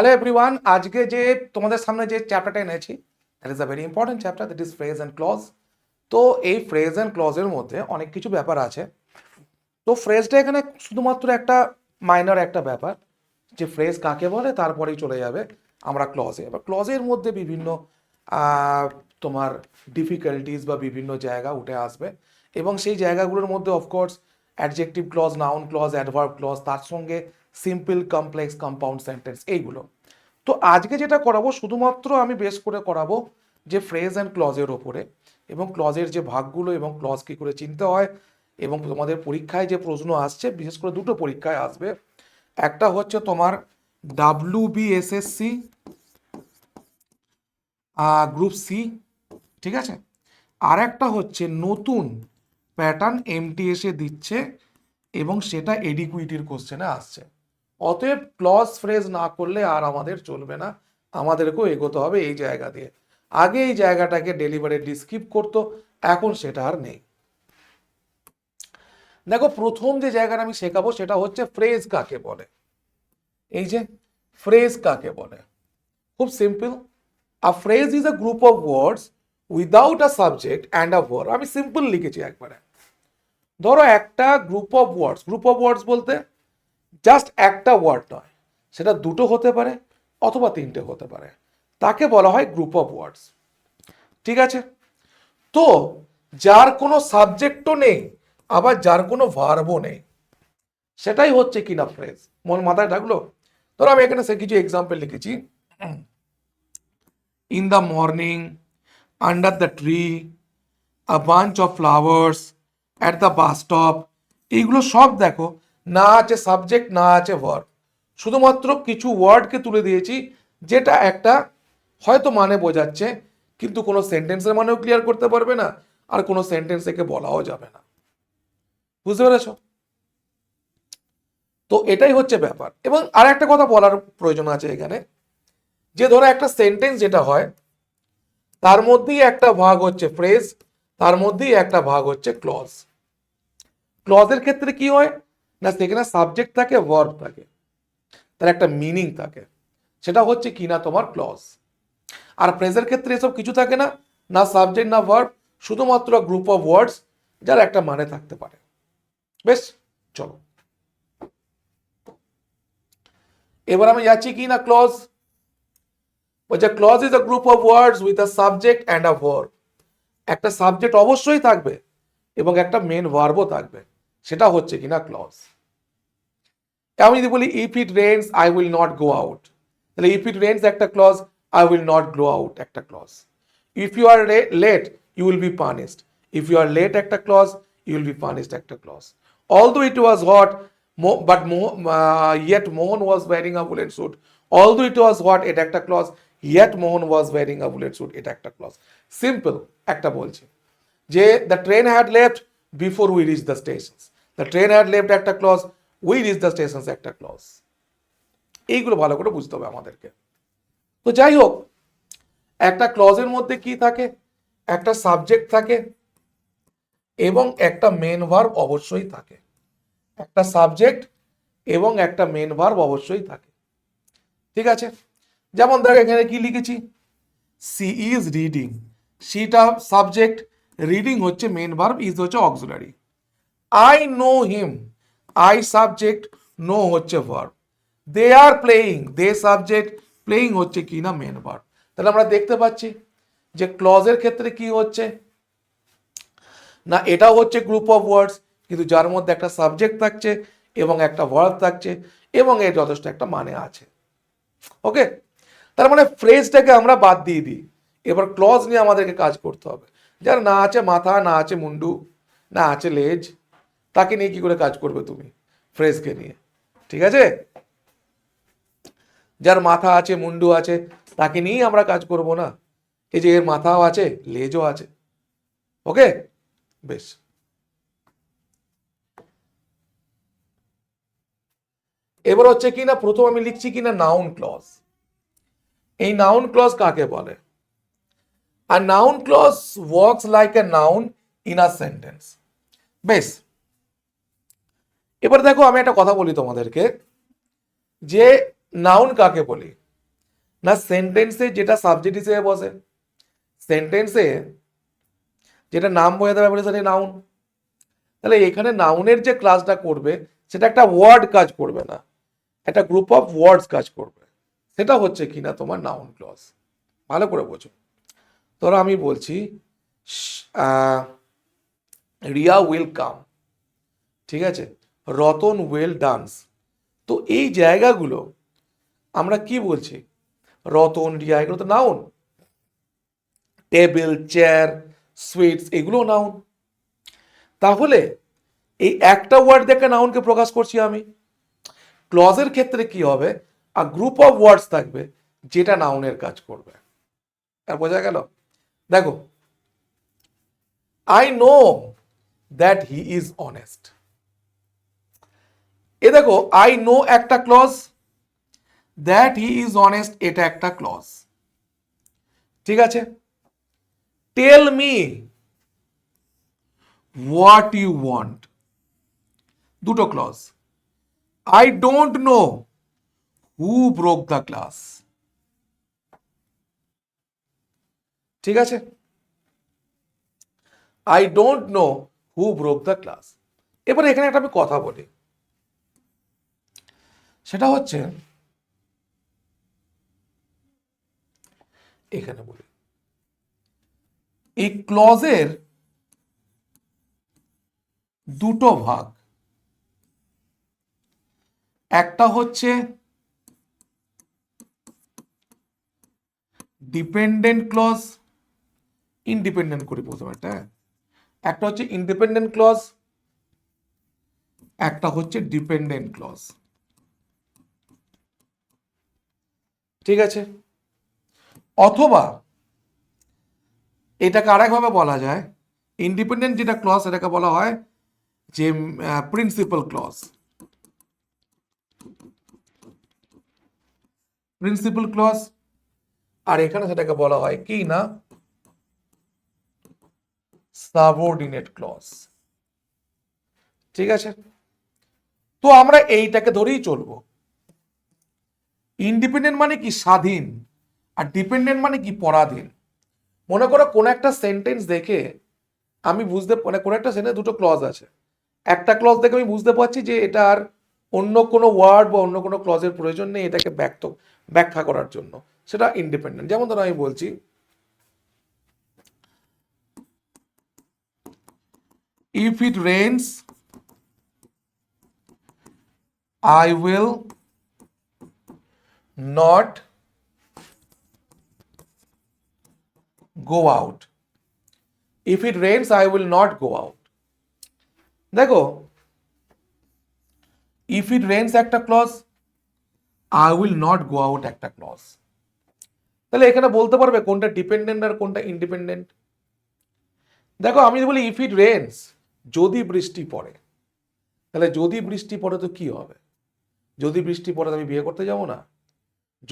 Hello everyone, আজকে যে তোমাদের সামনে যে চ্যাপ্টারটা এনেছি that is a very important chapter, that is phrase and clause. তো এই ফ্রেজ অ্যান্ড ক্লজের মধ্যে অনেক কিছু ব্যাপার আছে। তো ফ্রেজটা এখানে শুধুমাত্র একটা মাইনর একটা ব্যাপার, যে ফ্রেজ কাকে বলে, তারপরেই চলে যাবে আমরা ক্লজে। এবার ক্লজের মধ্যে বিভিন্ন আহ, তোমার ডিফিকাল্টিস বা বিভিন্ন জায়গা উঠে আসবে, এবং সেই জায়গাগুলোর মধ্যে of course adjective clause, noun clause, adverb clause, তার সঙ্গে সিম্পল, কমপ্লেক্স, কম্পাউন্ড সেন্টেন্স, এইগুলো। তো আজকে যেটা করাবো শুধুমাত্র আমি বেস করে করাবো যে ফ্রেজ অ্যান্ড ক্লজের ওপরে, এবং ক্লজের যে ভাগগুলো এবং ক্লজ কী করে চিনতে হয়, এবং তোমাদের পরীক্ষায় যে প্রশ্ন আসছে, বিশেষ করে দুটো পরীক্ষায় আসবে। একটা হচ্ছে তোমার WBSSC গ্রুপ সি, ঠিক আছে, আর একটা হচ্ছে নতুন প্যাটার্ন MTS দিচ্ছে, এবং সেটা এডিকুইটির কোশ্চেনে আসছে। অতএব ক্লজ ফ্রেজ না করলে আর আমাদের চলবে না, আমাদেরকেও এগোতে হবে এই জায়গা দিয়ে। আগে এই জায়গাটাকে ডেলিভারেটলি স্কিপ করতো, এখন সেটা আর নেই। দেখো, প্রথম যে জায়গাটা আমি শেখাবো সেটা হচ্ছে ফ্রেজ কাকে বলে। এই যে ফ্রেজ কাকে বলে, খুব simple. A phrase is a group of words without a subject and a verb. আমি সিম্পল লিখেছি একবারে। ধরো একটা গ্রুপ অফ ওয়ার্ডস বলতে জাস্ট একটা ওয়ার্ড নয়, সেটা দুটো হতে পারে অথবা তিনটে হতে পারে, তাকে বলা হয় গ্রুপ অফ ওয়ার্ডস। ঠিক আছে, তো যার কোনো সাবজেক্টও নেই, আবার যার কোনো ভার্বও নেই, সেটাই হচ্ছে কিনা ফ্রেজ। মন মাথায় থাকলো? ধরো আমি এখানে সে কিছু এক্সাম্পল লিখেছি। In the morning, under the tree, a bunch of flowers, at the bus stop. এইগুলো সব দেখো, না আছে সাবজেক্ট, না আছে ভার্ব, শুধুমাত্র কিছু ওয়ার্ডকে তুলে দিয়েছি, যেটা একটা হয়তো মানে বোঝাচ্ছে, কিন্তু কোনো সেন্টেন্সের মানেও ক্লিয়ার করতে পারবে না, আর কোনো সেন্টেন্স একে বলাও যাবে না। বুঝতে পেরেছ? তো এটাই হচ্ছে ব্যাপার। এবং আর একটা কথা বলার প্রয়োজন আছে এখানে, যে ধরো একটা সেন্টেন্স যেটা হয়, তার মধ্যেই একটা ভাগ হচ্ছে ফ্রেজ, তার মধ্যেই একটা ভাগ হচ্ছে ক্লজ। ক্লজের ক্ষেত্রে কি হয় না, সেখানে সাবজেক্ট থাকে, ভার্ব থাকে, তার একটা মিনিং থাকে, সেটা হচ্ছে কি না তোমার ক্লজ। আর ফ্রেজের ক্ষেত্রে এসব কিছু থাকে না, না সাবজেক্ট না ভার্ব, শুধুমাত্র গ্রুপ অফ ওয়ার্ডস যার একটা মানে থাকতে পারে। বেশ, চলো এবার আমি যাচ্ছি কি না ক্লজ। বলছে clause is a group of words with a subject and a verb. একটা সাবজেক্ট অবশ্যই থাকবে এবং একটা মেন ভার্বও থাকবে, সেটা হচ্ছে কিনা ক্লজ। আমি যদি বলি if it rains I will not go out, তাহলে ইফ ইট রেইনস একটা clause, I will not go out একটা clause. If you are late you will be punished, if you are late একটা clause, you will be punished একটা clause. Although it was hot, yet Mohan was wearing a woolen suit. Although it was hot, এটা একটা clause, yet Mohan was wearing a woolen suit, এটা একটা clause. Simple একটা বলছি, যে the train had left before we reach the stations, the train had left একটা clause, we reach the stations একটা clause. এইগুলো ভালো করে বুঝতে হবে আমাদেরকে। তো যাই হোক, একটা ক্লজের মধ্যে কি থাকে, একটা সাবজেক্ট থাকে এবং একটা মেন ভার্ব অবশ্যই থাকে। একটা সাবজেক্ট এবং একটা মেন ভার্ব অবশ্যই থাকে। ঠিক আছে, যেমন দেখ এখানে কি লিখেছি, সি ইজ রিডিং, সিটা সাবজেক্ট, রিডিং হচ্ছে মেন ভার্ব, ইজ হচ্ছে auxiliary. I know him, I subject, know হচ্ছে verb. They are playing, they subject, playing হচ্ছে কি না মেন ভার্ব। তাহলে আমরা দেখতে পাচ্ছি যে ক্লজের ক্ষেত্রে কি হচ্ছে না, এটাও হচ্ছে গ্রুপ অফ ওয়ার্ডস, কিন্তু যার মধ্যে একটা সাবজেক্ট থাকছে এবং একটা ভার্ব থাকছে, এবং এর যথেষ্ট একটা মানে আছে। ওকে, তার মানে ফ্রেজটাকে আমরা বাদ দিয়ে দিই, এবার ক্লজ নিয়ে আমাদেরকে কাজ করতে হবে। যার না আছে মাথা, না আছে মুন্ডু, না আছে লেজ, তাকে নিয়ে কি করে কাজ করবে তুমি ফ্রেজকে নিয়ে? ঠিক আছে, যার মাথা আছে মুন্ডু আছে, তাকে নিয়েই আমরা কাজ করব না। এই যে এর মাথাও আছে, লেজও আছে। ওকে, বেশ। এবার হচ্ছে কি না, প্রথম আমি লিখছি কিনা নাউন ক্লজ। এই নাউন ক্লজ কাকে বলে? A noun clause works like a noun in a sentence. বেশ, এবার দেখো আমি একটা কথা বলি তোমাদেরকে, যে নাউন কাকে বলি। না সেন্টেন্সে যেটা সাবজেক্ট হিসেবে বসে, সেন্টেন্সে যেটা নাম বোঝাতে পারবে সেটা নাউন। তাহলে এখানে নাউনের যে ক্লাসটা করবে সেটা একটা ওয়ার্ড কাজ করবে না, একটা গ্রুপ অফ ওয়ার্ডস কাজ করবে, সেটা হচ্ছে কিনা তোমার নাউন ক্লজ। ভালো করে বোঝো। ধরো আমি বলছি রিয়া উইল কাম, ঠিক আছে, রতন উইল ডান্স। তো এই জায়গাগুলো আমরা কি বলছি, রতন, রিয়া, এগুলো তো নাউন। টেবিল, চেয়ার, সুইটস, এগুলো নাউন। তাহলে এই একটা ওয়ার্ড দেখে নাউনকে প্রকাশ করছি আমি। ক্লজের ক্ষেত্রে কি হবে, আর গ্রুপ অফ ওয়ার্ডস থাকবে যেটা নাউনের কাজ করবে। আর বোঝা গেল? দেখো, I know that he is honest. এ দেখো, আই নো একটা clause, that he is honest এটা একটা ক্লজ। ঠিক আছে, tell me what you want, দুটো clause. I don't know who broke the glass. ঠিক আছে, I don't know who broke the glass. এবার এখানে একটা আমি কথা বলি, সেটা হচ্ছে এখানে বলি এই ক্লজের দুটো ভাগ, একটা হচ্ছে ডিপেন্ডেন্ট ক্লজ, ইন্ডিপেন্ডেন্ট করি প্রথমে একটা হচ্ছে ইন্ডিপেন্ডেন্ট ক্লজ, একটা হচ্ছে ডিপেন্ডেন্ট ক্লজ। ঠিক আছে, অথবা এটাকে আরেকভাবে বলা যায়, ইন্ডিপেন্ডেন্ট যেটা ক্লজ এটাকে বলা হয় যে প্রিন্সিপাল ক্লজ। প্রিন্সিপাল ক্লজ, আর এখানে সেটাকে বলা হয় কি না, সাবঅর্ডিনেট ক্লজ। ঠিক আছে, তো আমরা এইটাকে ধরেই চলবো। ইন্ডিপেন্ডেন্ট মানে কি স্বাধীন, আর ডিপেন্ডেন্ট মানে কি পরাধীন। মনে করো কোন একটা সেন্টেন্স দেখে আমি বুঝতে, মানে কোন একটা সেন্টেন্স দুটো ক্লজ আছে, একটা ক্লজ দেখে আমি বুঝতে পারছি যে এটা আর অন্য কোনো ওয়ার্ড বা অন্য কোনো ক্লজের প্রয়োজন নেই এটাকে ব্যাখ্যা করার জন্য, সেটা ইন্ডিপেন্ডেন্ট। যেমন ধরো আমি বলছি if it rains I will not go out. If it rains, I will not go out. দেখো, if it rains একটা clause, I will not go out একটা ক্লজ। তাহলে এখানে বলতে পারবে কোনটা ডিপেন্ডেন্ট আর কোনটা ইন্ডিপেন্ডেন্ট। দেখো আমি যদি বলি ইফ ইট রেন্স, যদি বৃষ্টি পড়ে, তাহলে যদি বৃষ্টি পড়ে তো কি হবে, যদি বৃষ্টি পড়ে তো আমি বিয়ে করতে যাব না,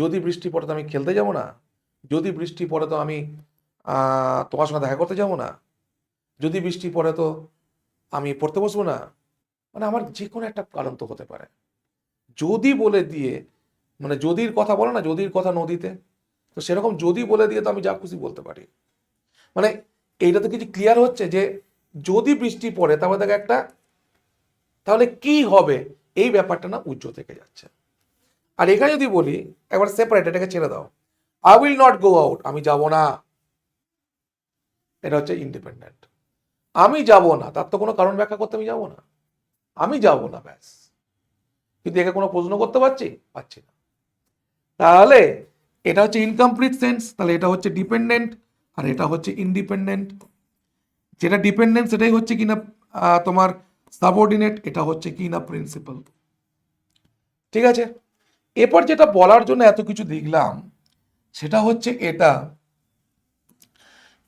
যদি বৃষ্টি পড়ে তো আমি খেলতে যাব না, যদি বৃষ্টি পড়ে তো আমি তোমার সঙ্গে দেখা করতে যাব না, যদি বৃষ্টি পড়ে তো আমি পড়তে বসবো না। মানে আমার যে কোনো একটা কারণ তো হতে পারে। যদি বলে দিয়ে, মানে যদির কথা বলে না, যদির কথা নদীতে, তো সেরকম যদি বলে দিয়ে তো আমি যা খুশি বলতে পারি। মানে এইটা তো কিছু ক্লিয়ার হচ্ছে যে যদি বৃষ্টি পড়ে তাহলে দেখো একটা, তাহলে কি হবে এই ব্যাপারটা না উজ্জ্বল থেকে যাচ্ছে। আর এখানে যদি বলি একবার সেপারেট, এটাকে ছেড়ে দাও, I will not go out, আমি যাব না, এটা হচ্ছে ইন্ডিপেন্ডেন্ট। আমি যাব না, তার তো কোনো কারণ ব্যাখ্যা করতে আমি যাব না, আমি যাব না, ব্যাস। কিন্তু একে কোনো প্রশ্ন করতে পারছি না। তাহলে এটা হচ্ছে ইনকমপ্লিট সেন্স, তাহলে এটা হচ্ছে ডিপেন্ডেন্ট আর এটা হচ্ছে ইন্ডিপেন্ডেন্ট। যেটা ডিপেন্ডেন্ট সেটাই হচ্ছে কিনা তোমার সাবঅর্ডিনেট, এটা হচ্ছে কিনা প্রিন্সিপাল। ঠিক আছে, এরপর যেটা বলার জন্য এত কিছু দেখলাম সেটা হচ্ছে এটা,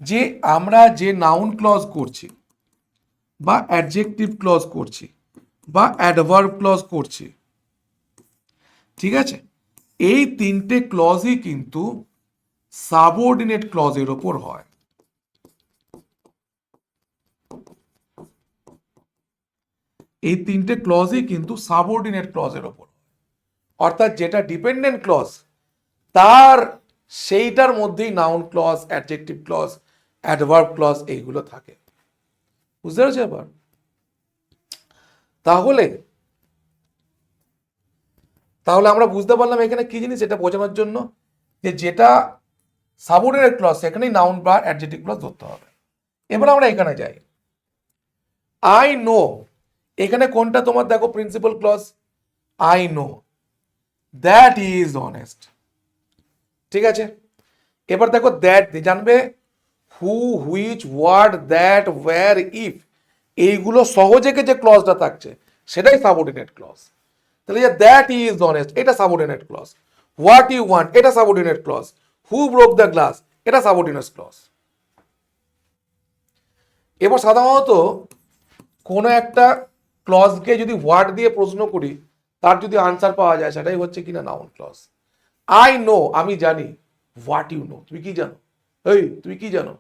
যে আমরা যে নাউন ক্লজ করছি বা অ্যাডজেক্টিভ ক্লজ করছি বা অ্যাডভার্ব ক্লজ করছি, ঠিক আছে, এই তিনটে ক্লজই কিন্তু সাবঅর্ডিনেট ক্লজের ওপর হয়। এই তিনটে ক্লজই কিন্তু সাবঅর্ডিনেট ক্লজের ওপর, অর্থাৎ যেটা ডিপেন্ডেন্ট ক্লজ তার সেইটার মধ্যেই noun clause, adjective clause, adverb clause এইগুলো থাকে। বুঝতে পেরেছো এবার? তাহলে তাহলে আমরা বুঝতে পারলাম এখানে কি জিনিস, এটা বোঝানোর জন্য যে যেটা সাবঅর্ডিনেট ক্লজ সেখানেই নাউন বা অ্যাডজেক্টিভ ক্লজ ধরতে হবে। এবার আমরা এখানে যাই। আই নো, এখানে কোনটা তোমার দেখো principal clause? I know that is honest. ঠিক আছে, এবার দেখো দ্যাট জানবে who, which, what, that, where, if, এইগুলো সহজেকে যে ক্লজটা থাকছে সেটাই সাবঅর্ডিনেট ক্লজ। তাহলে যে দ্যাট ইজ অনেস্ট এটা subordinate clause, what you want এটা subordinate clause, who broke the glass এটা সাবঅর্ডিনেট ক্লজ। এবার সাধারণত কোনো একটা ক্লজকে যদি হোয়াট দিয়ে প্রশ্ন করি, তার যদি আনসার পাওয়া যায় সেটাই হচ্ছে কিনা নাউন ক্লজ। আই নো আমি জানি, হোয়াট ইউ নো তুমি কি জানো, এই তুমি কি জানো,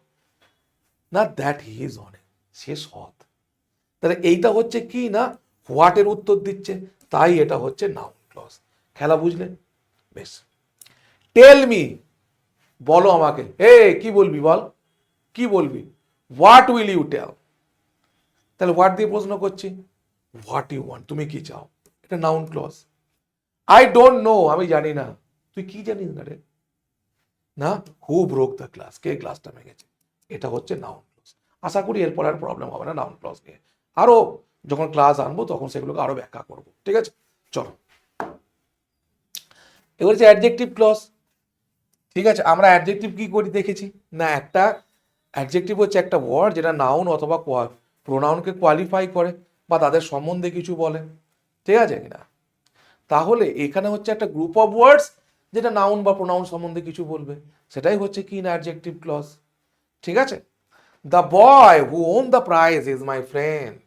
না দ্যাট হি ইজ অনেস্ট সে সৎ। তাহলে এইটা হচ্ছে কি না হোয়াটের উত্তর দিচ্ছে, তাই এটা হচ্ছে নাউন ক্লজ। খেলা বুঝলে? বেশ, টেল মি বলো আমাকে, হে কি বলবি বল, কি বলবি, হোয়াট উইল ইউ টেল। তাহলে হোয়াট দিয়ে প্রশ্ন করছি, হোয়াট ইউ ওয়ান্ট তুমি কি চাও, এটা noun clause. I don't know আমি জানি না, তুই কি জানিস না রে, না হু ব্রোক দ্য গ্লাস কে গ্লাসটা ভেঙেছে, এটা হচ্ছে নাউন ক্লজ। আশা করি এরপর আর প্রবলেম হবে না নাউন ক্লজ নিয়ে, আরো যখন ক্লাস আনবো তখন সেগুলোকে আরো ব্যাখ্যা করব। ঠিক আছে, চলো এবার হচ্ছে অ্যাডজেক্টিভ ক্লজ। ঠিক আছে, আমরা অ্যাডজেক্টিভ কি করি দেখেছি না, একটা অ্যাডজেক্টিভ হচ্ছে একটা ওয়ার্ড যেটা নাউন অথবা প্রোনাউনকে কোয়ালিফাই করে বা তাদের সম্বন্ধে কিছু বলে। ঠিক আছে কিনা? তাহলে এখানে হচ্ছে একটা গ্রুপ অফ ওয়ার্ডস যেটা নাউন বা প্রোনাউন সম্বন্ধে কিছু বলবে, সেটাই হচ্ছে কি না অ্যাডজেক্টিভ ক্লজ। ঠিক আছে, the boy who won the prize is my friend.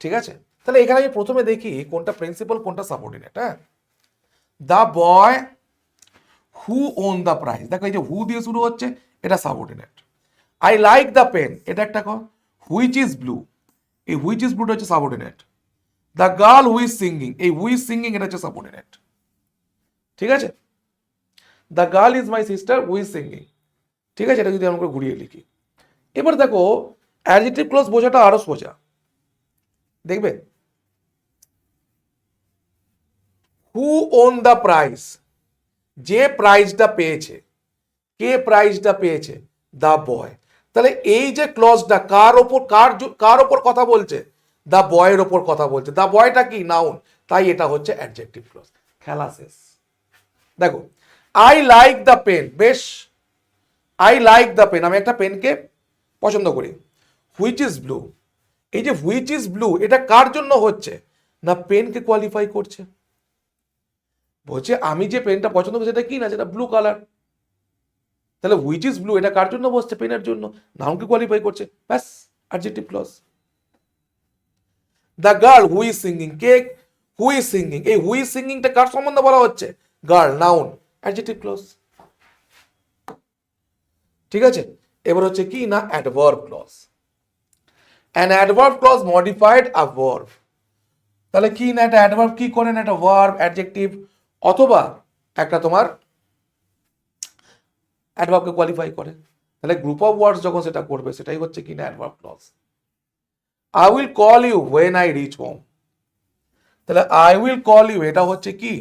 ঠিক আছে, তাহলে এখানে আমি প্রথমে দেখি কোনটা প্রিন্সিপাল কোনটা সাবঅর্ডিনেট। হ্যাঁ, the boy who won the prize, দেখো এই যে হু দিয়ে শুরু হচ্ছে এটা subordinate. I like the pen এটা একটা হুইচ ইজ ব্লু, এই হুইচ ইজ ব্লুটা হচ্ছে subordinate. The girl who is singing, এই হু ইজ সিঙ্গিং এটা হচ্ছে সাবঅর্ডিনেট। ঠিক আছে, the girl is my sister who is singing. ঠিক আছে, এটা যদি আমরা ঘুরিয়ে লিখি। এবার দেখো অ্যাডজেক্টিভ ক্লজ বোঝাটা আরো সোজা, দেখবে হু ওন দ্য প্রাইজ, যে প্রাইজটা পেয়েছে, কে প্রাইজটা পেয়েছে, দ্য বয়। তাহলে এই যে ক্লজটা কার ওপর কথা বলছে, দ্য বয়ের ওপর কথা বলছে। দ্য বয়টা কি নাউন, তাই এটা হচ্ছে অ্যাডজেক্টিভ ক্লজ। খেলা শেষ। দেখো আই লাইক দ্য পেন, বেশ আই লাইক দ্য পেন আমি একটা পেনকে পছন্দ করি। হুইচ ইজ ব্লু, এই যে হুইচ ইজ ব্লু এটা কার জন্য হচ্ছে, না পেনকে কোয়ালিফাই করছে। বলছে আমি যে পেনটা পছন্দ করি সেটা কি না, সেটা ব্লু কালার। তাহলে হুইচ ইজ ব্লু এটা কার জন্য বসছে, পেনের জন্য, নাউনকে কোয়ালিফাই করছে, ব্যাস adjective clause. The girl who is singing, কে হু ইজ সিঙ্গিং, এই হু ইজ সিঙ্গিংটা কার সম্বন্ধে বলা হচ্ছে, গার্ল, নাউন, অ্যাডজেক্টিভ ক্লজ। ঠিক আছে, এবার হচ্ছে কি না adverb clause. An adverb clause modified a verb. তাহলে কি না একটা অ্যাডভার্ব কি করেন, একটা ভার্ব অ্যাডজেক্টিভ অথবা একটা তোমার অ্যাডভার্বকে কোয়ালিফাই করে। তাহলে গ্রুপ অফ ওয়ার্ডস যখন সেটা করবে সেটাই হচ্ছে কি না adverb clause. I will call you when I reach home, তাহলে আই উইল কল ইউ এটা হচ্ছে কি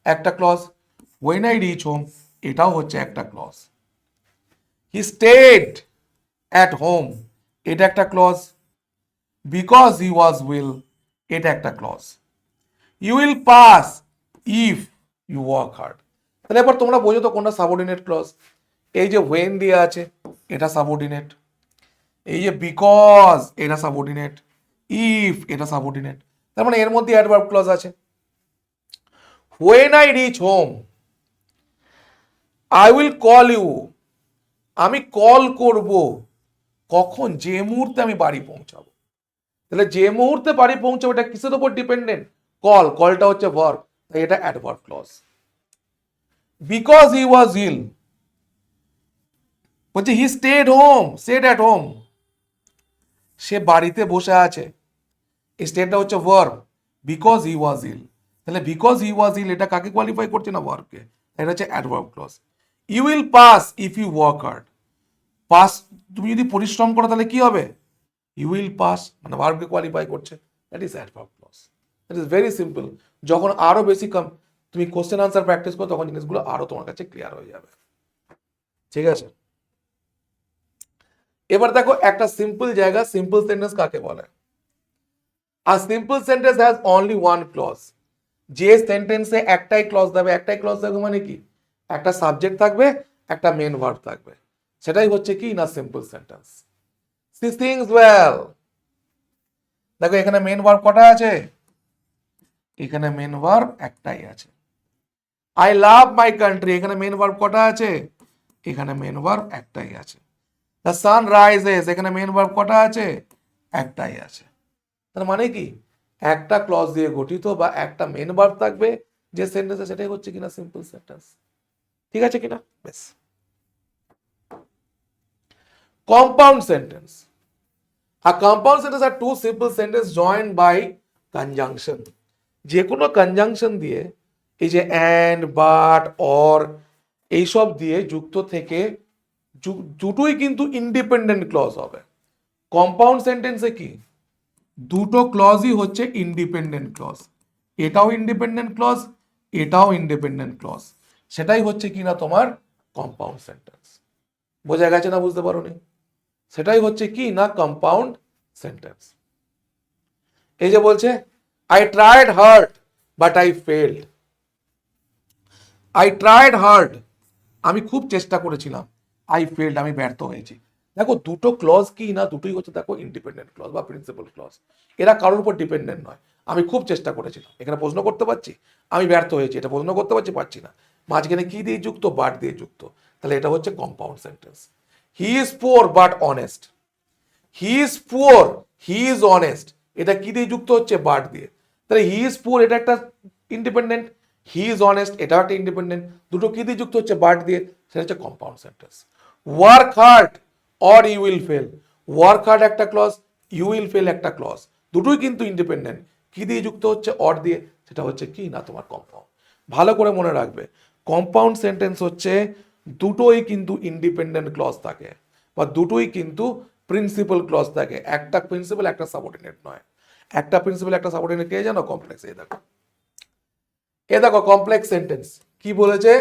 একটা clause, when I reach home এটাও হচ্ছে একটা clause. He stayed at home এটা একটা clause. Because he was ill এটা একটা clause. You will pass if you work hard. তাহলে এবার তোমরা বোঝো তো কোনটা সাবঅর্ডিনেট ক্লজ। এই যে হোয়েন দিয়ে আছে এটা সাবঅর্ডিনেট, এই যে বিকজ এটা সাবঅর্ডিনেট, ইফ এটা সাবঅর্ডিনেট, তার মানে এর মধ্যে অ্যাডভার্ব ক্লজ আছে। When I reach home I will call you, আমি কল করব কখন, যে মুহূর্তে আমি বাড়ি পৌঁছাবো। তাহলে যে মুহূর্তে বাড়ি পৌঁছাবো এটা কিসের উপর ডিপেন্ডেন্ট, কল, কলটা হচ্ছে ভার্ব, তাই এটা adverb clause. Because he was ill বলছে he stayed home, stayed at home, সে বাড়িতে বসে আছে, এই স্টেটটা হচ্ছে ভার্ব, বিকজ হি ওয়াজ ইল। তাহলে বিকজ হি ওয়াজ ইল এটা কাকে কোয়ালিফাই করছে না ভার্বকে, এটা হচ্ছে adverb clause. You will pass if you work hard. Pass, তুমি যদি পরিশ্রম করো তাহলে কি হবে? ইউ উইল পাস, মানে ভার্বকে কোয়ালিফাই করছে, that is adverb clause. That is very simple. যখন আরো বেশি তুমি কোশ্চেন আনসার প্র্যাকটিস করো তখন জিনিসগুলো আরো তোমার কাছে ক্লিয়ার হয়ে যাবে। ঠিক আছে, এবার দেখো একটা সিম্পল জায়গা, সিম্পল সেন্টেন্স কাকে বলে? আর simple sentence has only one clause. যে সেন্টেন্সে একটাই ক্লজ থাকবে, একটাই ক্লজ থাকবে মানে কি? একটা সাবজেক্ট থাকবে, একটা মেন ভার্ব থাকবে, সেটাই হচ্ছে কি না simple sentence. She sings well, দেখো এখানে মেন ভার্ব কটা আছে? এখানে মেন ভার্ব একটাই আছে। আই লাভ মাই কান্ট্রি, এখানে মেন ভার্ব কটা আছে? এখানে মেন ভার্ব একটাই আছে। দ্য সান রাইজেস, এখানে মেন ভার্ব কটা আছে? একটাই আছে। তার মানে কি? একটা ক্লজ দিয়ে গঠিত বা একটা মেন ভার্ব থাকবে যে সেন্টেন্সে, সেটাই হচ্ছে কিনা সিম্পল সেন্টেন্স। ঠিক আছে কিনা? বেশ। Compound sentence. A compound sentence are two simple sentences joined by conjunction. যে কোনো কনজাংশন দিয়ে, এই যে অ্যান্ড, বাট, অর, এইসব দিয়ে যুক্ত থেকে দুটোই কিন্তু ইন্ডিপেন্ডেন্ট ক্লজ হবে। কম্পাউন্ড সেন্টেন্সে কি? দুটো ক্লজই হচ্ছে ইন্ডিপেন্ডেন্ট ক্লজ। এটাও ইন্ডিপেন্ডেন্ট ক্লজ, এটাও ইন্ডিপেন্ডেন্ট ক্লজ। সেটাই হচ্ছে কিনা তোমার কম্পাউন্ড সেন্টেন্স। বোঝা গেছে না? বুঝতে পারোনি? সেটাই হচ্ছে কি না কম্পাউন্ড সেন্টেন্স। এই যে বলছে I tried hard but I failed. I tried hard, আমি খুব চেষ্টা করেছিলাম, আই ফেলড, আমি ব্যর্থ হয়েছি। দেখো দুটো ক্লজ কি না, দুটোই হচ্ছে দেখো ইন্ডিপেন্ডেন্ট ক্লজ বা প্রিন্সিপাল ক্লজ। এরা কারোর উপর ডিপেন্ডেন্ট নয়। আমি খুব চেষ্টা করেছিলাম, এখানে প্রশ্ন করতে পারছি, আমি ব্যর্থ হয়েছি, এটা প্রশ্ন করতে পারছি, পারছি না। মাঝখানে কি দিয়ে যুক্ত? বাট দিয়ে যুক্ত। তাহলে এটা হচ্ছে compound sentence. He is poor but honest. He is poor, he is honest, এটা কি দিয়ে যুক্ত হচ্ছে? বাট দিয়ে। তাহলে হি ইজ পুয়ার এটা একটা ইন্ডিপেন্ডেন্ট, হি ইজ অনেস্ট এটাও একটা ইন্ডিপেন্ডেন্ট, দুটো কি দিয়ে যুক্ত হচ্ছে? বাট দিয়ে। সেটা হচ্ছে compound sentence. Work hard or you will fail. Work hard একটা ক্লজ, ইউ উইল ফেল একটা ক্লজ, দুটোই কিন্তু ইন্ডিপেন্ডেন্ট। কি দিয়ে যুক্ত হচ্ছে? অর দিয়ে। সেটা হচ্ছে কি না তোমার কম্পাউন্ড। ভালো করে মনে রাখবে, কম্পাউন্ড সেন্টেন্স হচ্ছে দুটোই কিন্তু ইন্ডিপেন্ডেন্ট ক্লজ থাকে বা দুটোই কিন্তু প্রিন্সিপাল ক্লজ থাকে। একটা প্রিন্সিপাল একটা সাবঅর্ডিনেট নয়। একটা প্রিন্সিপাল একটা সাবঅর্ডিনেট কে জানো? কমপ্লেক্স। এই দেখো, এ দেখো কমপ্লেক্স সেন্টেন্স কি বলেছে?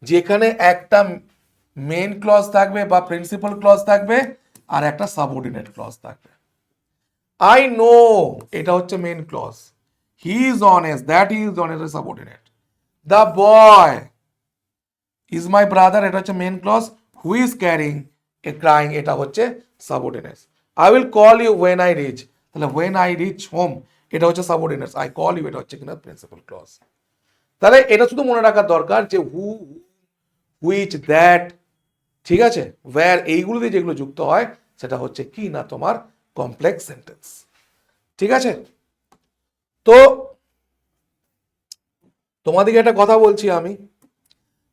যেখানে একটা মেন ক্লজ থাকবে বা প্রিন্সিপাল ক্লজ থাকবে আর একটা সাবঅর্ডিনেট ক্লজ থাকবে। আই নো, এটা হচ্ছে main clause. He is honest, that is honest subordinate. The boy is my brother, এটা হচ্ছে main clause. Who is carrying a crying, এটা হচ্ছে subordinates. I will call you when I reach, তাহলে when I reach home এটা হচ্ছে subordinates. I call you এটা হচ্ছে কিনা প্রিন্সিপাল ক্লজ। তাহলে এটা শুধু মনে রাখার দরকার যে হু, হুইচ, দ্যাট, ঠিক আছে, ওয়্যার, এইগুলো দিয়ে যেগুলো যুক্ত হয় সেটা হচ্ছে কি না তোমার কমপ্লেক্স সেন্টেন্স। ঠিক আছে, তো তোমাদেরকে একটা কথা বলছি আমি,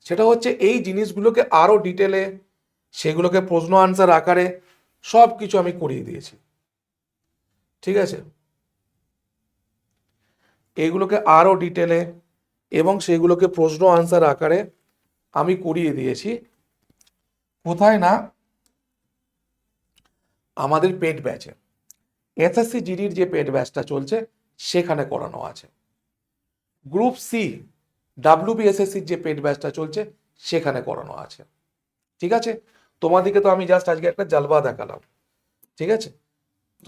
সেটা হচ্ছে এই জিনিসগুলোকে আরো ডিটেলে, সেগুলোকে প্রশ্ন আনসার আকারে সব কিছু আমি করিয়ে দিয়েছি। ঠিক আছে, এইগুলোকে আরো ডিটেলে এবং সেগুলোকে প্রশ্ন আনসার আকারে আমি করিয়ে দিয়েছি। কোথায় না আমাদের পেড ব্যাচে, এসএসসি জিডির যে পেড ব্যাচটা চলছে সেখানে করানো আছে। গ্রুপ সি ডাব্লিউবিএসএসসির যে পেড ব্যাচটা চলছে সেখানে করানো আছে। ঠিক আছে, তোমাদেরকে তো আমি জাস্ট আজকে একটা জালবা দেখালাম। ঠিক আছে,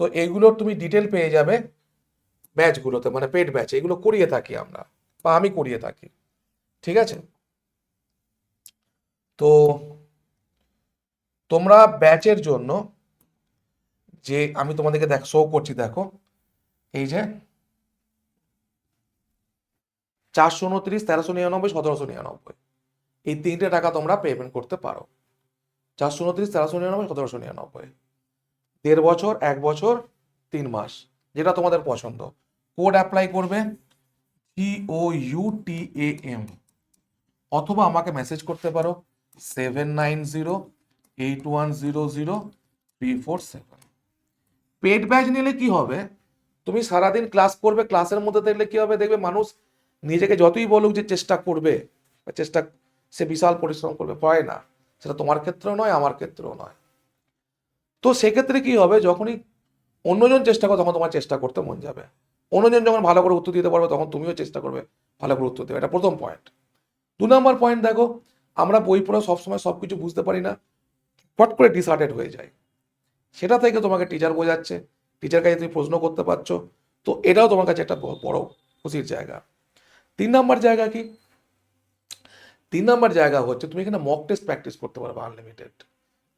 তো এইগুলোর তুমি ডিটেল পেয়ে যাবে ব্যাচগুলোতে, মানে পেড ব্যাচ, এগুলো করিয়ে থাকি আমরা বা আমি করিয়ে থাকি। ঠিক আছে, তো তোমরা ব্যাচের জন্য যে আমি তোমাদেরকে শো করছি, দেখো এই যে 429, 1399, 1799, এই তিনটে টাকা তোমরা পেমেন্ট করতে পারো। 429, 1399, 1799, 1.5 বছর, 1 বছর, 3 মাস, যেটা তোমাদের পছন্দ। কোড অ্যাপ্লাই করবে GOUTAM, অথবা আমাকে মেসেজ করতে পারো 7908100347। পেড ব্যাচ নিলে কি হবে? তুমি সারাদিন ক্লাস করবে, ক্লাসের মধ্যে দেখলে কি হবে? দেখবে মানুষ নিজেকে যতই বলুক যে চেষ্টা করবে বা চেষ্টা, সে বিশাল পরিশ্রম করবে, পারে না। সেটা তোমার ক্ষেত্রেও নয়, আমার ক্ষেত্রেও নয়। তো সেক্ষেত্রে কি হবে, যখনই অন্যজন চেষ্টা করে তখন তোমার চেষ্টা করতে মন যাবে। অন্যজন যখন ভালো করে উত্তর দিতে পারবে তখন তুমিও চেষ্টা করবে ভালো করে উত্তর দেবে। এটা প্রথম পয়েন্ট। 2 নম্বর পয়েন্ট দেখো, আমরা বই পড়ে সবসময় সব কিছু বুঝতে পারি না, ফট করে ডিসহার্টেড হয়ে যায়। সেটা থেকে তোমাকে টিচার বোঝাচ্ছে, টিচার কাছে তুমি প্রশ্ন করতে পারছো, তো এটাও তোমার কাছে একটা বড় খুশির জায়গা। 3 নম্বর জায়গা কি? 3 নম্বর জায়গা হচ্ছে তুমি এখানে মক টেস্ট প্র্যাকটিস করতে পারবে আনলিমিটেড।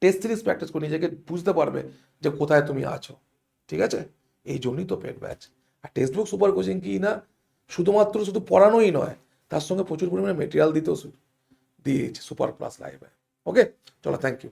টেস্ট সিরিজ প্র্যাকটিস করে নিজেকে বুঝতে পারবে যে কোথায় তুমি আছো। ঠিক আছে, এই জন্যই তো পেড ব্যাচ। আর টেক্সট বুক সুপার কোচিং কি না, শুধুমাত্র শুধু পড়ানোই নয়, তার সঙ্গে প্রচুর পরিমাণে মেটেরিয়াল দিতেও দিয়েছে সুপার প্লাস লাইভে। ওকে, চলো, থ্যাংক ইউ।